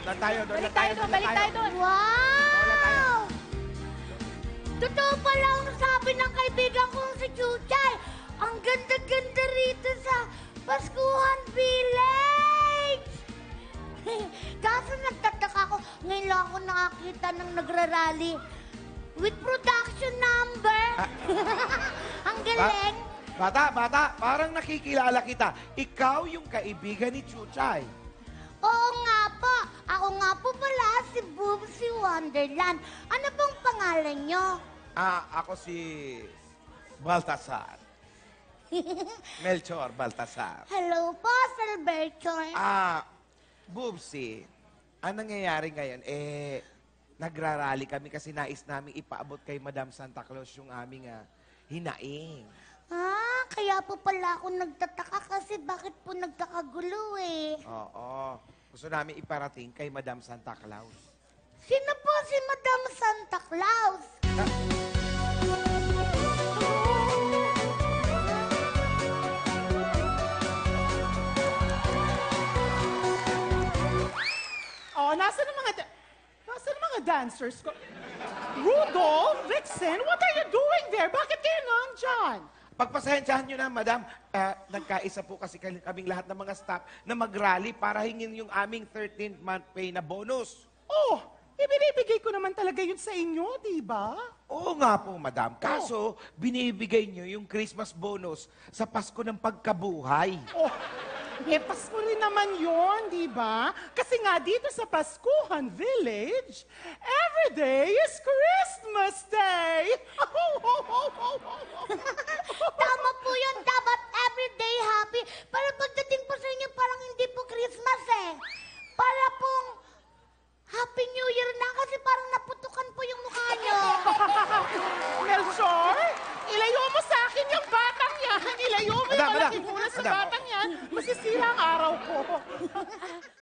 Doon tayo, doon Balik na tayo, tayo doon, balik tayo doon. Wow! Totoo pala ang sabi ng kaibigan kong si Chuchay. Ang ganda-ganda rito sa Paskuhan Village! Kaso nagtataka ako, ngayon lang ako nakakita ng nagrarally with production number. Ang galing. Bata, parang nakikilala kita. Ikaw yung kaibigan ni Chuchay. Oo nga po. Ako nga po pala si Boobsy Wonderland. Ano pong pangalan nyo? Ako si Baltasar. Melchor Baltasar. Hello po, Sir Berchon. Boobsy, ang nangyayari ngayon, nagrarally kami kasi nais namin ipaabot kay Madam Santa Claus yung aming hinaing. Kaya po pala ako nagtataka kasi bakit po nagkakagulo eh. Oo. Gusto namin iparating kay Madam Santa Claus. Sino po si Madam Santa Claus? Oh, nasaan ang mga dancers ko? Rudolph, Vixen, what are you doing there? Bakit kayo nandyan? Pagpasensyahan nyo na, Madam. Nagkaisa po kasi kaming lahat ng mga staff na mag-rally para hingin yung aming 13th month pay na bonus. Oh, ibinibigay ko naman talaga yun sa inyo, di ba? Oo nga po, Madam. Kaso, binibigay nyo yung Christmas bonus sa Pasko ng Pagkabuhay. Oh, Pasko rin naman yun, di ba? Kasi nga dito sa Paskuhan Village, every day is Christmas Day! Tama po yun. Dapat everyday happy. Pero pagdating po sa inyo, parang hindi po Christmas eh. Para pong Happy New Year na kasi parang naputukan po yung mukha nyo. Melchor, ilayo mo sa akin yung batang yan. Ilayo mo yung Madam, malaking ulo sa Madam. batang yan. Masisira ang araw ko.